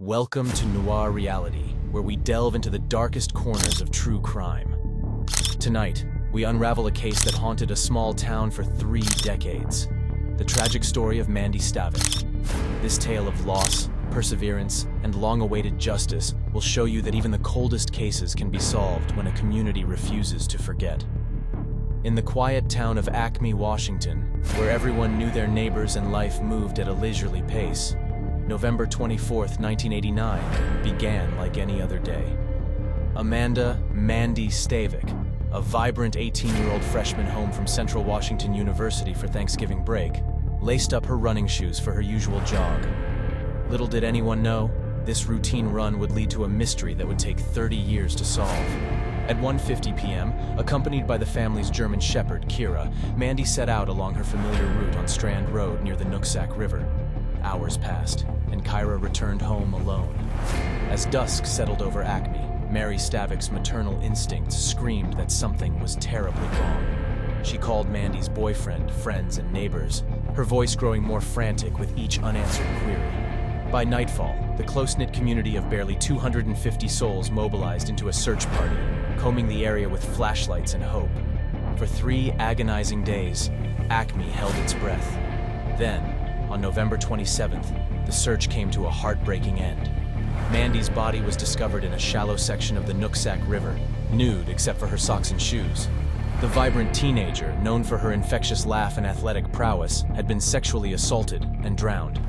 Welcome to Noir Reality, where we delve into the darkest corners of true crime. Tonight, we unravel a case that haunted a small town for 3 decades. The tragic story of Mandy Stavik. This tale of loss, perseverance, and long-awaited justice will show you that even the coldest cases can be solved when a community refuses to forget. In the quiet town of Acme, Washington, where everyone knew their neighbors and life moved at a leisurely pace, November 24, 1989, began like any other day. Mandy Stavik, a vibrant 18-year-old freshman home from Central Washington University for Thanksgiving break, laced up her running shoes for her usual jog. Little did anyone know, this routine run would lead to a mystery that would take 30 years to solve. At 1:50 p.m., accompanied by the family's German shepherd, Kira, Mandy set out along her familiar route on Strand Road near the Nooksack River. Hours passed, and Kira returned home alone. As dusk settled over Acme, Mary Stavik's maternal instincts screamed that something was terribly wrong. She called Mandy's boyfriend, friends, and neighbors, her voice growing more frantic with each unanswered query. By nightfall, the close-knit community of barely 250 souls mobilized into a search party, combing the area with flashlights and hope. For 3 agonizing days, Acme held its breath. Then, on November 27th, the search came to a heartbreaking end. Mandy's body was discovered in a shallow section of the Nooksack River, nude except for her socks and shoes. The vibrant teenager, known for her infectious laugh and athletic prowess, had been sexually assaulted and drowned.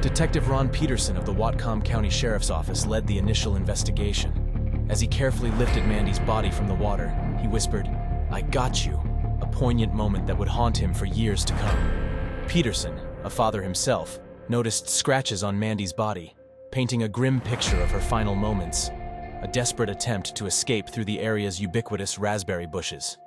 Detective Ron Peterson of the Whatcom County Sheriff's Office led the initial investigation. As he carefully lifted Mandy's body from the water, he whispered, "I got you," a poignant moment that would haunt him for years to come. Peterson, a father himself, noticed scratches on Mandy's body, painting a grim picture of her final moments, a desperate attempt to escape through the area's ubiquitous raspberry bushes.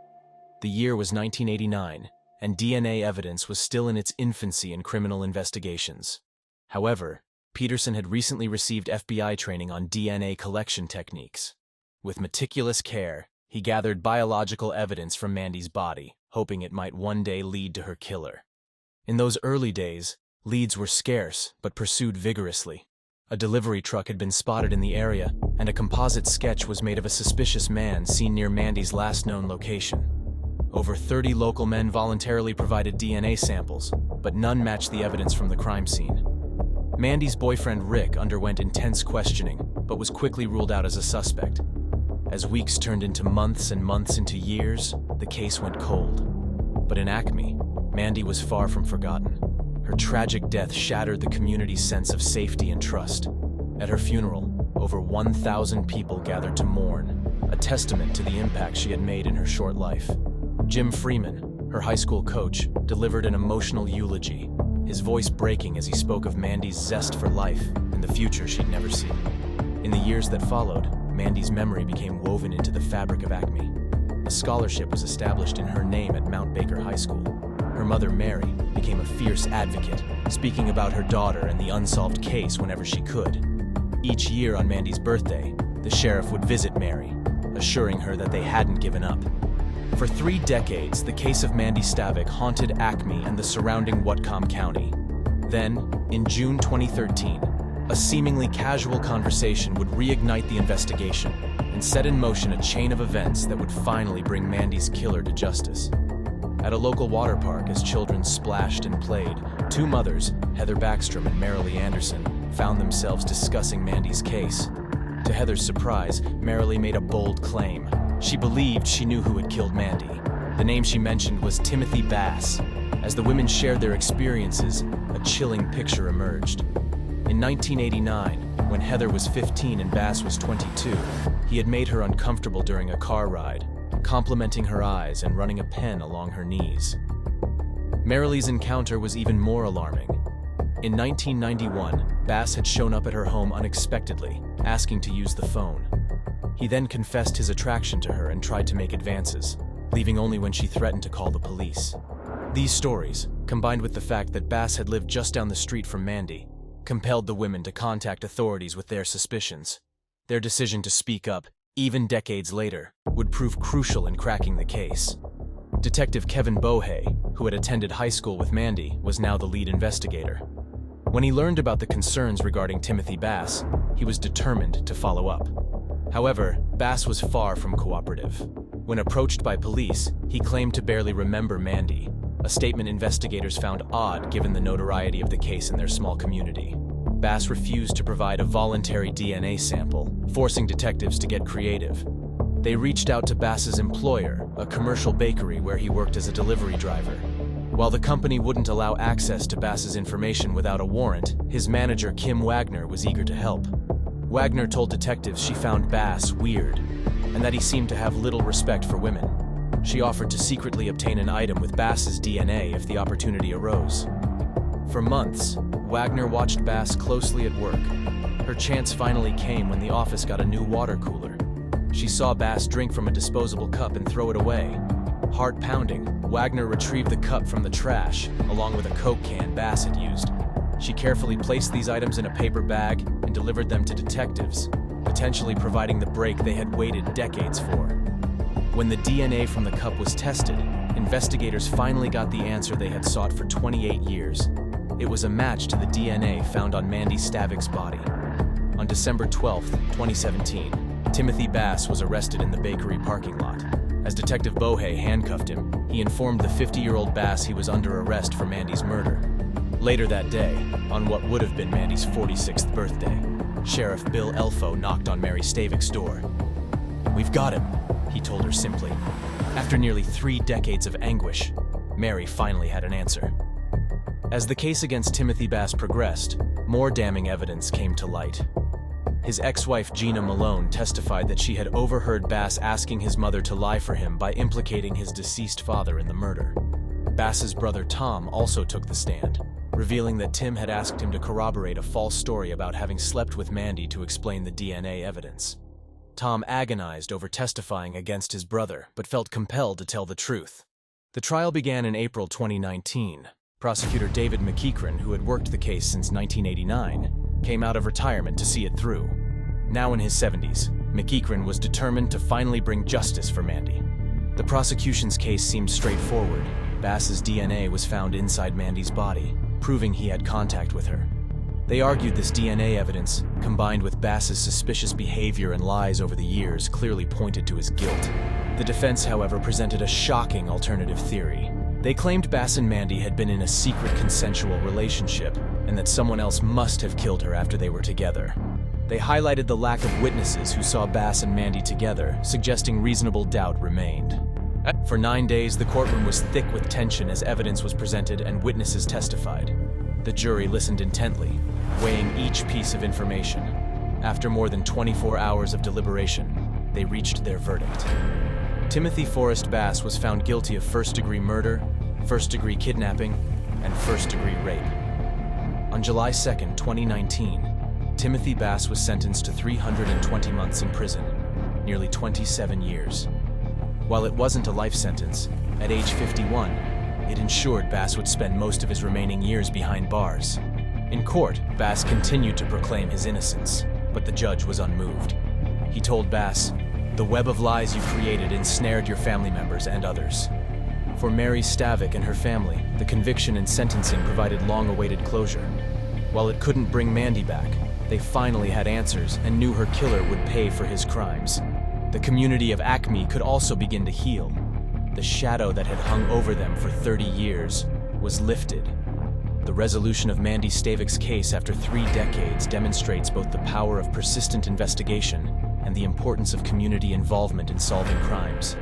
The year was 1989, and DNA evidence was still in its infancy in criminal investigations. However, Peterson had recently received FBI training on DNA collection techniques. With meticulous care, he gathered biological evidence from Mandy's body, hoping it might one day lead to her killer. In those early days, leads were scarce but pursued vigorously. A delivery truck had been spotted in the area, and a composite sketch was made of a suspicious man seen near Mandy's last known location. Over 30 local men voluntarily provided DNA samples, but none matched the evidence from the crime scene. Mandy's boyfriend Rick underwent intense questioning, but was quickly ruled out as a suspect. As weeks turned into months and months into years, the case went cold. But in Acme, Mandy was far from forgotten. Her tragic death shattered the community's sense of safety and trust. At her funeral, over 1,000 people gathered to mourn, a testament to the impact she had made in her short life. Jim Freeman, her high school coach, delivered an emotional eulogy, his voice breaking as he spoke of Mandy's zest for life and the future she'd never see. In the years that followed, Mandy's memory became woven into the fabric of Acme. A scholarship was established in her name at Mount Baker High School. Her mother, Mary, became a fierce advocate, speaking about her daughter and the unsolved case whenever she could. Each year on Mandy's birthday, the sheriff would visit Mary, assuring her that they hadn't given up. For 3 decades, the case of Mandy Stavik haunted Acme and the surrounding Whatcom County. Then, in June 2013, a seemingly casual conversation would reignite the investigation and set in motion a chain of events that would finally bring Mandy's killer to justice. At a local water park, as children splashed and played, 2 mothers, Heather Backstrom and Marilee Anderson, found themselves discussing Mandy's case. To Heather's surprise, Marilee made a bold claim. She believed she knew who had killed Mandy. The name she mentioned was Timothy Bass. As the women shared their experiences, a chilling picture emerged. In 1989, when Heather was 15 and Bass was 22, he had made her uncomfortable during a car ride, complimenting her eyes and running a pen along her knees. Marilee's encounter was even more alarming. In 1991, Bass had shown up at her home unexpectedly, asking to use the phone. He then confessed his attraction to her and tried to make advances, leaving only when she threatened to call the police. These stories, combined with the fact that Bass had lived just down the street from Mandy, compelled the women to contact authorities with their suspicions. Their decision to speak up, even decades later, would prove crucial in cracking the case. Detective Kevin Bohe, who had attended high school with Mandy, was now the lead investigator. When he learned about the concerns regarding Timothy Bass, he was determined to follow up. However, Bass was far from cooperative. When approached by police, he claimed to barely remember Mandy, a statement investigators found odd given the notoriety of the case in their small community. Bass refused to provide a voluntary DNA sample, forcing detectives to get creative. They reached out to Bass's employer, a commercial bakery where he worked as a delivery driver. While the company wouldn't allow access to Bass's information without a warrant, his manager Kim Wagner was eager to help. Wagner told detectives she found Bass weird, and that he seemed to have little respect for women. She offered to secretly obtain an item with Bass's DNA if the opportunity arose. For months, Wagner watched Bass closely at work. Her chance finally came when the office got a new water cooler. She saw Bass drink from a disposable cup and throw it away. Heart pounding, Wagner retrieved the cup from the trash, along with a Coke can Bass had used. She carefully placed these items in a paper bag and delivered them to detectives, potentially providing the break they had waited decades for. When the DNA from the cup was tested, investigators finally got the answer they had sought for 28 years. It was a match to the DNA found on Mandy Stavik's body. On December 12, 2017, Timothy Bass was arrested in the bakery parking lot. As Detective Bohe handcuffed him, he informed the 50-year-old Bass he was under arrest for Mandy's murder. Later that day, on what would have been Mandy's 46th birthday, Sheriff Bill Elfo knocked on Mary Stavik's door. "We've got him," he told her simply. After nearly 3 decades of anguish, Mary finally had an answer. As the case against Timothy Bass progressed, more damning evidence came to light. His ex-wife Gina Malone testified that she had overheard Bass asking his mother to lie for him by implicating his deceased father in the murder. Bass's brother Tom also took the stand, revealing that Tim had asked him to corroborate a false story about having slept with Mandy to explain the DNA evidence. Tom agonized over testifying against his brother, but felt compelled to tell the truth. The trial began in April 2019. Prosecutor David McEachran, who had worked the case since 1989, came out of retirement to see it through. Now in his 70s, McEachran was determined to finally bring justice for Mandy. The prosecution's case seemed straightforward. Bass's DNA was found inside Mandy's body, proving he had contact with her. They argued this DNA evidence, combined with Bass's suspicious behavior and lies over the years, clearly pointed to his guilt. The defense, however, presented a shocking alternative theory. They claimed Bass and Mandy had been in a secret consensual relationship, and that someone else must have killed her after they were together. They highlighted the lack of witnesses who saw Bass and Mandy together, suggesting reasonable doubt remained. For 9 days, the courtroom was thick with tension as evidence was presented and witnesses testified. The jury listened intently, weighing each piece of information. After more than 24 hours of deliberation, they reached their verdict. Timothy Forrest Bass was found guilty of first-degree murder, first-degree kidnapping, and first-degree rape. On July 2, 2019, Timothy Bass was sentenced to 320 months in prison, nearly 27 years. While it wasn't a life sentence, at age 51, it ensured Bass would spend most of his remaining years behind bars. In court, Bass continued to proclaim his innocence, but the judge was unmoved. He told Bass, "The web of lies you created ensnared your family members and others." For Mary Stavik and her family, the conviction and sentencing provided long-awaited closure. While it couldn't bring Mandy back, they finally had answers and knew her killer would pay for his crimes. The community of Acme could also begin to heal. The shadow that had hung over them for 30 years was lifted. The resolution of Mandy Stavik's case after 3 decades demonstrates both the power of persistent investigation and the importance of community involvement in solving crimes.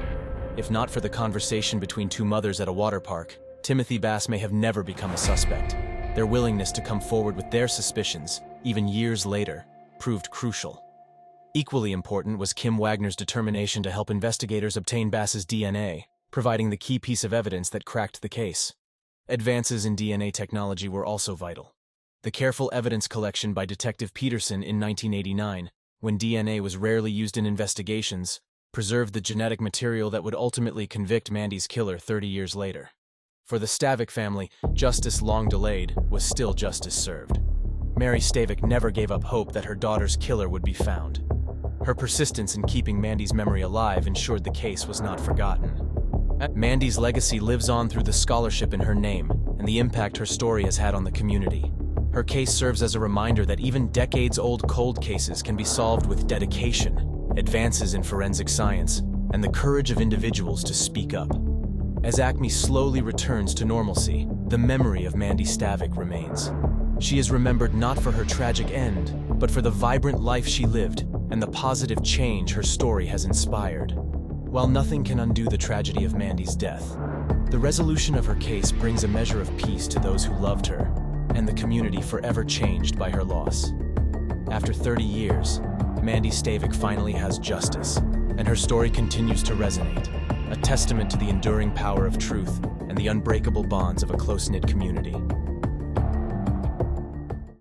If not for the conversation between 2 mothers at a water park, Timothy Bass may have never become a suspect. Their willingness to come forward with their suspicions, even years later, proved crucial. Equally important was Kim Wagner's determination to help investigators obtain Bass's DNA, providing the key piece of evidence that cracked the case. Advances in DNA technology were also vital. The careful evidence collection by Detective Peterson in 1989, when DNA was rarely used in investigations, preserved the genetic material that would ultimately convict Mandy's killer 30 years later. For the Stavik family, justice long delayed was still justice served. Mary Stavik never gave up hope that her daughter's killer would be found. Her persistence in keeping Mandy's memory alive ensured the case was not forgotten. Mandy's legacy lives on through the scholarship in her name and the impact her story has had on the community. Her case serves as a reminder that even decades-old cold cases can be solved with dedication, advances in forensic science, and the courage of individuals to speak up. As Acme slowly returns to normalcy, the memory of Mandy Stavik remains. She is remembered not for her tragic end, but for the vibrant life she lived and the positive change her story has inspired. While nothing can undo the tragedy of Mandy's death, the resolution of her case brings a measure of peace to those who loved her and the community forever changed by her loss. After 30 years, Mandy Stavik finally has justice, and her story continues to resonate, a testament to the enduring power of truth and the unbreakable bonds of a close-knit community.